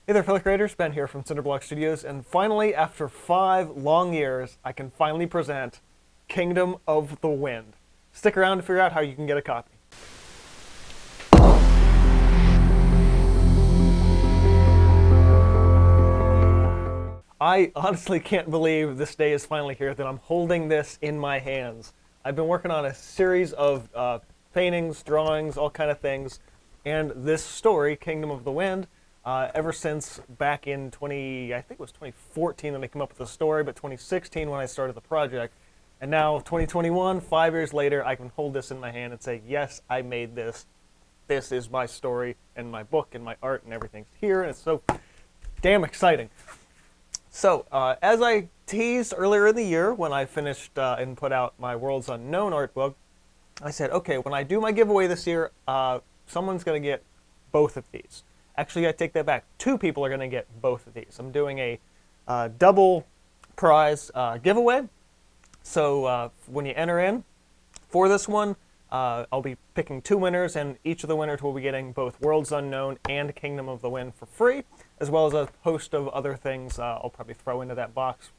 Hey there, fellow creators. Ben here from Cinder Studios, and finally, after 5 long years, I can finally present Kingdom of the Wind. Stick around to figure out how you can get a copy. I honestly can't believe this day is finally here, that I'm holding this in my hands. I've been working on a series of paintings, drawings, all kind of things, and this story, Kingdom of the Wind, ever since back in I think it was 2014 when I came up with the story, but 2016 when I started the project. And now, 2021, 5 years later, I can hold this in my hand and say, yes, I made this. This is my story, and my book, and my art, and everything's here, and it's so damn exciting. So, as I teased earlier in the year when I finished and put out my Worlds Unknown art book, I said, okay, when I do my giveaway this year, someone's going to get both of these. Actually, I take that back. 2 people are going to get both of these. I'm doing a double prize giveaway. So when you enter in for this one, I'll be picking 2 winners, and each of the winners will be getting both Worlds Unknown and Kingdom of the Wind for free, as well as a host of other things I'll probably throw into that box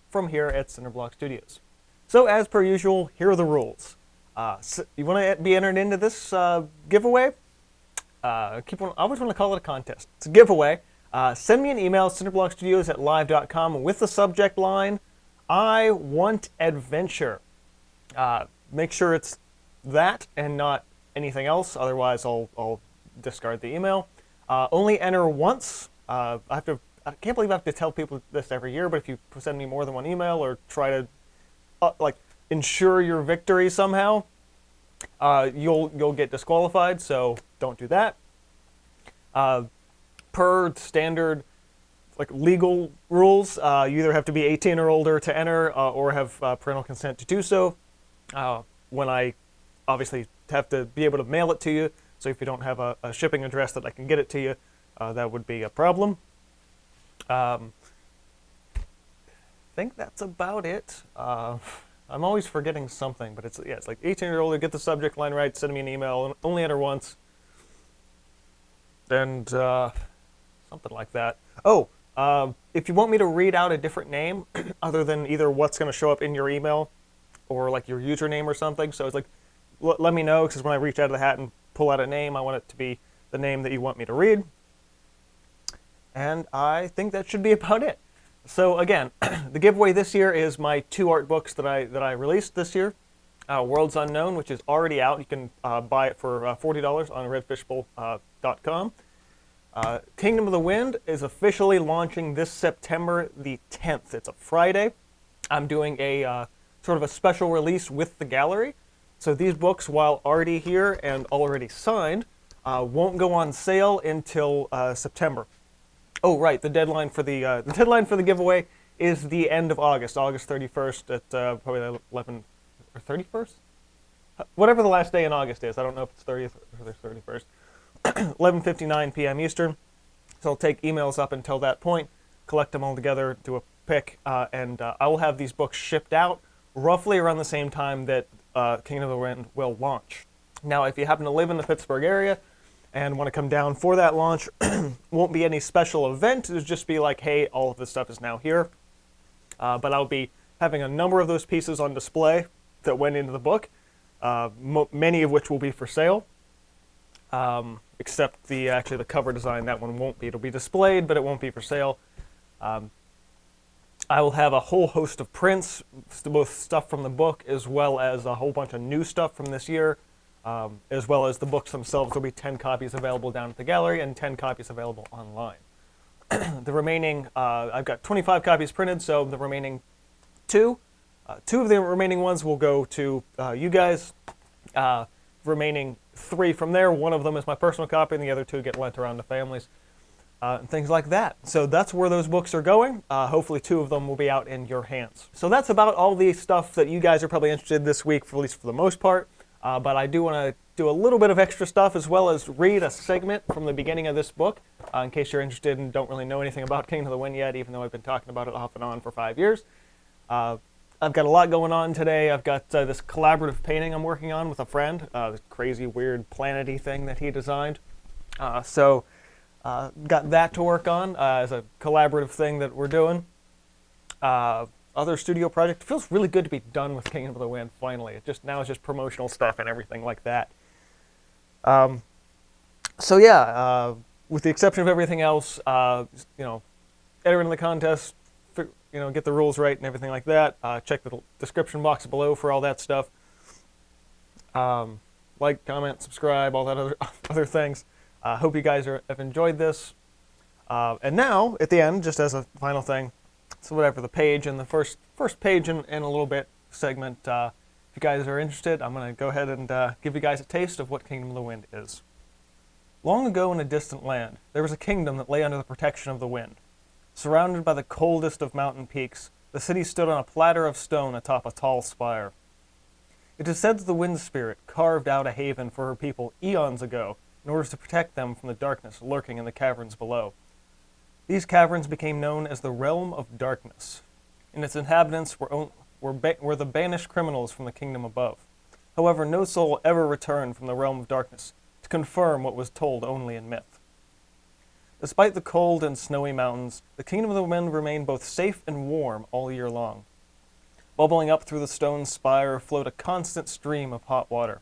from here at Cinder Studios. So as per usual, here are the rules. You want to be entered into this giveaway? I always want to call it a contest. It's a giveaway. Send me an email, cinderblockstudios@live.com, with the subject line, I want adventure. Make sure it's that and not anything else, otherwise I'll discard the email. Only enter once. I can't believe I have to tell people this every year, but if you send me more than one email or try to ensure your victory somehow, you'll get disqualified, so don't do that. Per standard legal rules, you either have to be 18 or older to enter or have parental consent to do so. When I obviously have to be able to mail it to you, so if you don't have a shipping address that I can get it to you, that would be a problem. I think that's about it. I'm always forgetting something, but it's like 18 or older, get the subject line right, send me an email, only enter once, and something like that. Oh, if you want me to read out a different name other than either what's going to show up in your email or your username or something, so it's let me know, because when I reach out of the hat and pull out a name, I want it to be the name that you want me to read. And I think that should be about it. So again, the giveaway this year is my 2 art books that I released this year. Worlds Unknown, which is already out. You can buy it for $40 on redfishbowl.com. Kingdom of the Wind is officially launching this September the 10th. It's a Friday. I'm doing a sort of a special release with the gallery. So these books, while already here and already signed, won't go on sale until September. Oh, right. The deadline for the giveaway is the end of August, August 31st at probably 11 or 31st, whatever the last day in August is. I don't know if it's 30th or 31st. 11:59 p.m. Eastern. So I'll take emails up until that point, collect them all together, do a pick, and I will have these books shipped out roughly around the same time that Kingdom of the Wind will launch. Now, if you happen to live in the Pittsburgh area and want to come down for that launch, won't be any special event. It'll just be like, hey, all of this stuff is now here. But I'll be having a number of those pieces on display that went into the book, many of which will be for sale, except actually the cover design. That one won't be. It'll be displayed, but it won't be for sale. I will have a whole host of prints, both stuff from the book as well as a whole bunch of new stuff from this year. As well as the books themselves. There'll be 10 copies available down at the gallery and 10 copies available online. The remaining, I've got 25 copies printed, so the remaining 2 of the remaining ones will go to you guys. Remaining 3 from there, one of them is my personal copy, and the other 2 get lent around to families, and things like that. So that's where those books are going. Hopefully 2 of them will be out in your hands. So that's about all the stuff that you guys are probably interested in this week, at least for the most part. But I do want to do a little bit of extra stuff, as well as read a segment from the beginning of this book, in case you're interested and don't really know anything about Kingdom of the Wind yet, even though I've been talking about it off and on for 5 years. I've got a lot going on today. I've got this collaborative painting I'm working on with a friend, this crazy, weird, planet-y thing that he designed. So got that to work on as a collaborative thing that we're doing. Other studio project. It feels really good to be done with Kingdom of the Wind finally. Now it's just promotional stuff and everything like that. So yeah, with the exception of everything else, enter into the contest, get the rules right and everything like that. Check the description box below for all that stuff. Like, comment, subscribe, all that other things. Hope you guys have enjoyed this. And now, at the end, just as a final thing, so whatever, the page and the first page in a little bit segment, if you guys are interested, I'm going to go ahead and give you guys a taste of what Kingdom of the Wind is. Long ago in a distant land, there was a kingdom that lay under the protection of the wind. Surrounded by the coldest of mountain peaks, the city stood on a platter of stone atop a tall spire. It is said that the wind spirit carved out a haven for her people eons ago in order to protect them from the darkness lurking in the caverns below. These caverns became known as the Realm of Darkness, and its inhabitants were the banished criminals from the kingdom above. However, no soul ever returned from the Realm of Darkness to confirm what was told only in myth. Despite the cold and snowy mountains, the Kingdom of the Wind remained both safe and warm all year long. Bubbling up through the stone spire flowed a constant stream of hot water.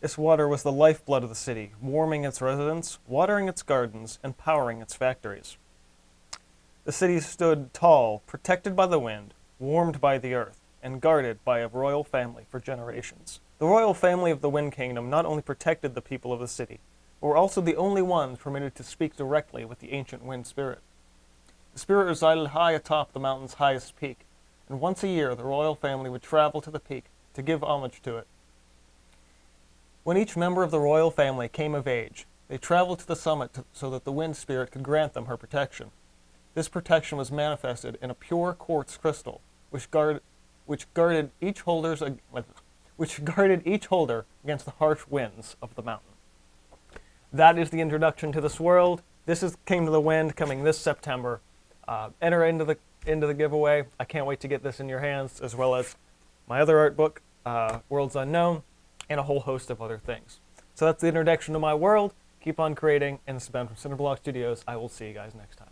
This water was the lifeblood of the city, warming its residents, watering its gardens, and powering its factories. The city stood tall, protected by the wind, warmed by the earth, and guarded by a royal family for generations. The royal family of the Wind Kingdom not only protected the people of the city, but were also the only ones permitted to speak directly with the ancient wind spirit. The spirit resided high atop the mountain's highest peak, and once a year the royal family would travel to the peak to give homage to it. When each member of the royal family came of age, they traveled to the summit so that the wind spirit could grant them her protection. This protection was manifested in a pure quartz crystal, which guarded each holder against the harsh winds of the mountain. That is the introduction to this world. This is Kingdom of the Wind coming this September. Enter into the giveaway. I can't wait to get this in your hands, as well as my other art book, Worlds Unknown, and a whole host of other things. So that's the introduction to my world. Keep on creating, and this has been from Cinder Studios. I will see you guys next time.